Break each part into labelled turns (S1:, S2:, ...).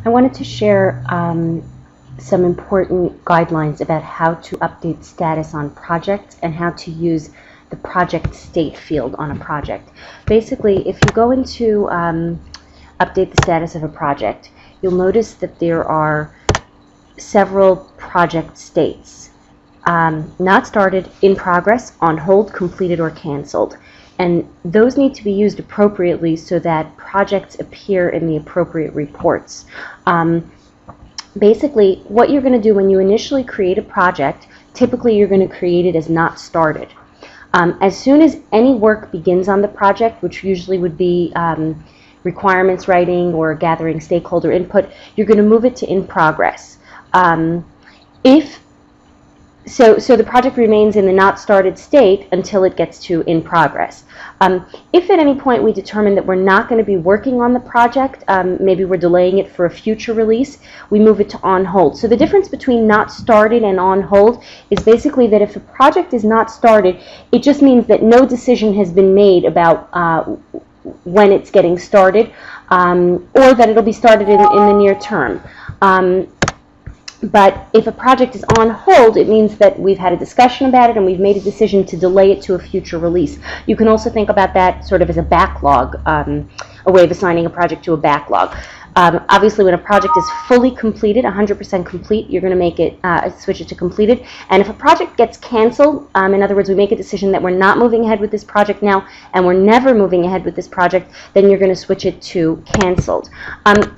S1: I wanted to share some important guidelines about how to update status on projects and how to use the project state field on a project. Basically, if you go into update the status of a project, you'll notice that there are several project states. Not started, in progress, on hold, completed, or canceled. And those need to be used appropriately so that projects appear in the appropriate reports. Basically, what you're going to do when you initially create a project, typically you're going to create it as not started. As soon as any work begins on the project, which usually would be requirements writing or gathering stakeholder input, you're going to move it to in progress. So the project remains in the not started state until it gets to in progress. If at any point we determine that we're not going to be working on the project, maybe we're delaying it for a future release, we move it to on hold. So the difference between not started and on hold is basically that if a project is not started, it just means that no decision has been made about when it's getting started, or that it'll be started in the near term. But if a project is on hold, it means that we've had a discussion about it and we've made a decision to delay it to a future release. You can also think about that sort of as a backlog, a way of assigning a project to a backlog. Obviously, when a project is fully completed, 100% complete, you're going to make it switch it to completed. And if a project gets canceled, in other words, we make a decision that we're not moving ahead with this project now, and we're never moving ahead with this project, then you're going to switch it to canceled.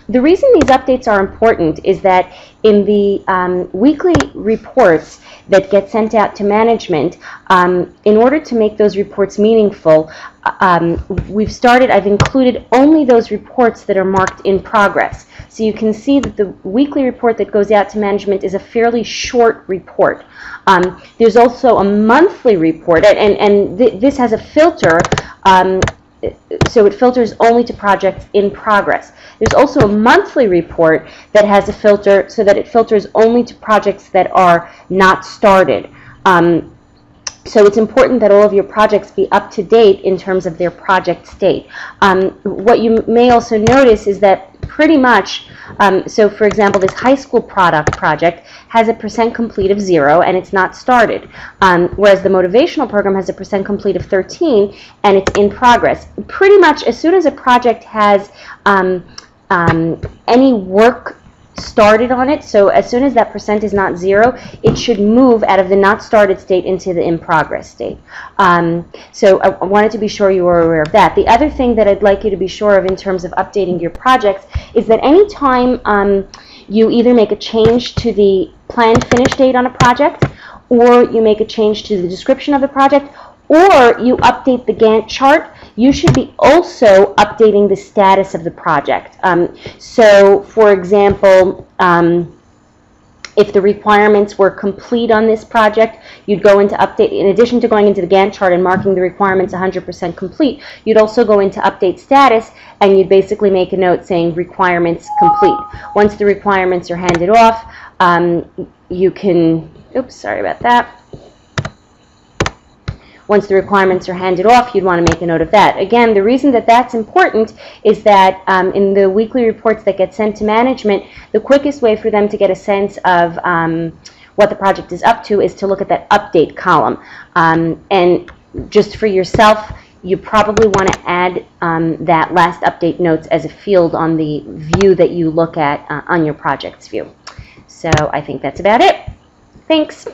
S1: The reason these updates are important is that in the weekly reports that get sent out to management, in order to make those reports meaningful, I've included only those reports that are marked in progress. So you can see that the weekly report that goes out to management is a fairly short report. There's also a monthly report, and this has a filter, so it filters only to projects in progress. There's also a monthly report that has a filter so that it filters only to projects that are not started. So it's important that all of your projects be up to date in terms of their project state. What you may also notice is that pretty much, so for example, this high school project has a % complete of 0 and it's not started, whereas the motivational program has a % complete of 13 and it's in progress. Pretty much as soon as a project has any work started on it, so as soon as that % is not 0, it should move out of the not started state into the in progress state. So I wanted to be sure you were aware of that. The other thing that I'd like you to be sure of in terms of updating your projects is that any time you either make a change to the planned finish date on a project, or you make a change to the description of the project, or you update the Gantt chart, you should be also updating the status of the project. So, for example, if the requirements were complete on this project, you'd go into update, in addition to going into the Gantt chart and marking the requirements 100% complete, you'd also go into update status and you'd basically make a note saying requirements complete. Once the requirements are handed off, you can, oops, sorry about that. Once the requirements are handed off, you'd want to make a note of that. Again, the reason that that's important is that in the weekly reports that get sent to management, the quickest way for them to get a sense of what the project is up to is to look at that update column. And just for yourself, you probably want to add that last update notes as a field on the view that you look at on your project's view. So I think that's about it. Thanks.